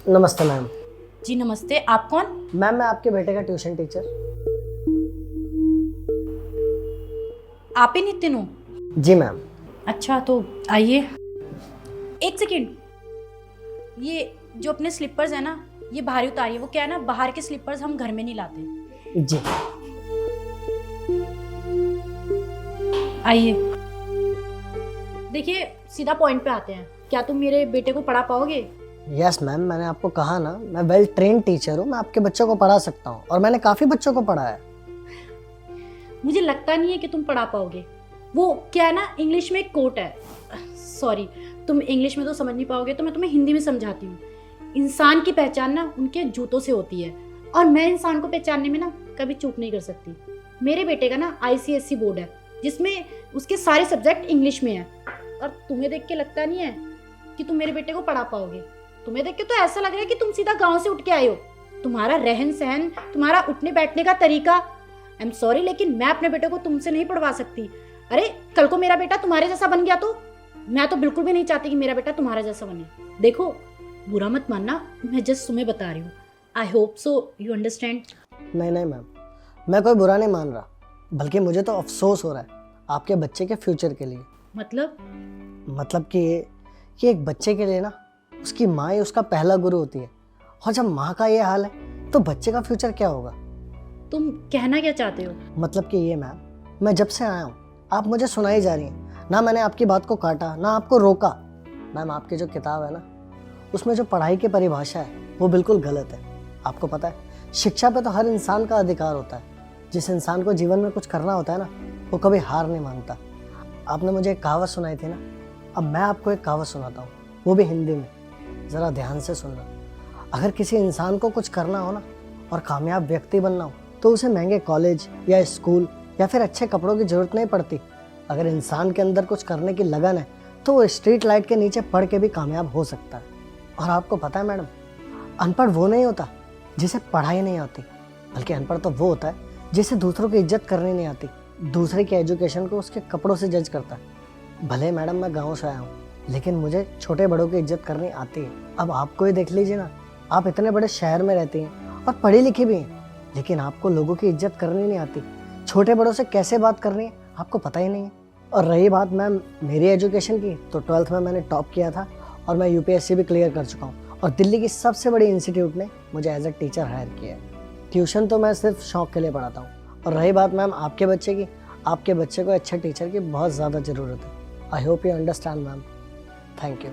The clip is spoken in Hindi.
नमस्ते मैम। जी नमस्ते, आप कौन? मैम मैं आपके बेटे का ट्यूशन टीचर। आप ही नितिन हो? जी मैम। अच्छा तो आइए। एक सेकेंड, ये जो अपने स्लीपर्स है ना, ये बाहर ही उतारिए। वो क्या है ना, बाहर के स्लीपर्स हम घर में नहीं लाते। जी आइए, देखिए सीधा पॉइंट पे आते हैं। क्या तुम मेरे बेटे को पढ़ा पाओगे? यस मैम, मैंने आपको कहा ना, मैं वेल ट्रेन टीचर हूँ, मैं आपके बच्चों को पढ़ा सकता हूँ और मैंने काफ़ी बच्चों को पढ़ाया है। मुझे लगता नहीं है कि तुम पढ़ा पाओगे। वो क्या है ना, इंग्लिश में एक कोट है, सॉरी तुम इंग्लिश में तो समझ नहीं पाओगे, तो मैं तुम्हें हिंदी में समझाती हूँ। इंसान की पहचान ना उनके जूतों से होती है, और मैं इंसान को पहचानने में ना कभी चूक नहीं कर सकती। मेरे बेटे का ना ICSE बोर्ड है, जिसमें उसके सारे सब्जेक्ट इंग्लिश में है। और तुम्हें देख के लगता नहीं है कि तुम मेरे बेटे को पढ़ा पाओगे। तुम्हें देख के तो ऐसा लग रहा है कि तुम सीधा गाँव से उठ के आए हो। तुम्हारा रहन सहन, तुम्हारा उठने बैठने का तरीका, आई एम सॉरी लेकिन मैं अपने बेटे को तुमसे नहीं पढ़वा सकती। अरे कल को मेरा बेटा तुम्हारे जैसा बन गया तो? मैं तो बिल्कुल भी नहीं चाहती कि मेरा बेटा तुम्हारा जैसा बने। देखो, बुरा मत मानना, मैं जस्ट तुम्हें बता रही हूँ। I hope so you understand. नहीं नहीं मैम, मैं कोई बुरा नहीं मान रहा, बल्कि मुझे तो अफसोस हो रहा है आपके बच्चे के फ्यूचर के लिए। मतलब कि एक बच्चे के लिए ना उसकी माँ ही उसका पहला गुरु होती है, और जब माँ का ये हाल है तो बच्चे का फ्यूचर क्या होगा? तुम कहना क्या चाहते हो? मतलब कि ये मैम, मैं जब से आया हूँ आप मुझे सुनाई जा रही हैं, ना मैंने आपकी बात को काटा ना आपको रोका। मैम आपकी जो किताब है ना, उसमें जो पढ़ाई की परिभाषा है वो बिल्कुल गलत है। आपको पता है, शिक्षा पे तो हर इंसान का अधिकार होता है। जिस इंसान को जीवन में कुछ करना होता है ना, वो कभी हार नहीं मानता। आपने मुझे एक कहावत सुनाई थी ना, अब मैं आपको एक कहावत सुनाता हूँ, वो भी हिंदी में। ज़रा ध्यान से सुनना। अगर किसी इंसान को कुछ करना हो ना और कामयाब व्यक्ति बनना हो, तो उसे महंगे कॉलेज या स्कूल या फिर अच्छे कपड़ों की ज़रूरत नहीं पड़ती। अगर इंसान के अंदर कुछ करने की लगन है तो वो स्ट्रीट लाइट के नीचे पढ़ के भी कामयाब हो सकता है। और आपको पता है मैडम, अनपढ़ वो नहीं होता जिसे पढ़ाई नहीं आती, बल्कि अनपढ़ तो वो होता है जिसे दूसरों की इज्जत करनी नहीं आती, दूसरे की एजुकेशन को उसके कपड़ों से जज करता है। भले मैडम मैं गाँव से आया हूँ, लेकिन मुझे छोटे बड़ों की इज्जत करनी आती है। अब आपको ही देख लीजिए ना, आप इतने बड़े शहर में रहती हैं और पढ़ी लिखी भी हैं, लेकिन आपको लोगों की इज्जत करनी नहीं आती। छोटे बड़ों से कैसे बात करनी है आपको पता ही नहीं है। और रही बात मैम मेरी एजुकेशन की, तो 12th में मैंने टॉप किया था और मैं UPSC भी क्लियर कर चुका हूँ, और दिल्ली की सबसे बड़ी इंस्टीट्यूट ने मुझे एज ए टीचर हायर किया है। ट्यूशन तो मैं सिर्फ शौक के लिए पढ़ाता हूँ। और रही बात मैम आपके बच्चे की, आपके बच्चे को अच्छे टीचर की बहुत ज़्यादा ज़रूरत है। I hope you understand ma'am. Thank you.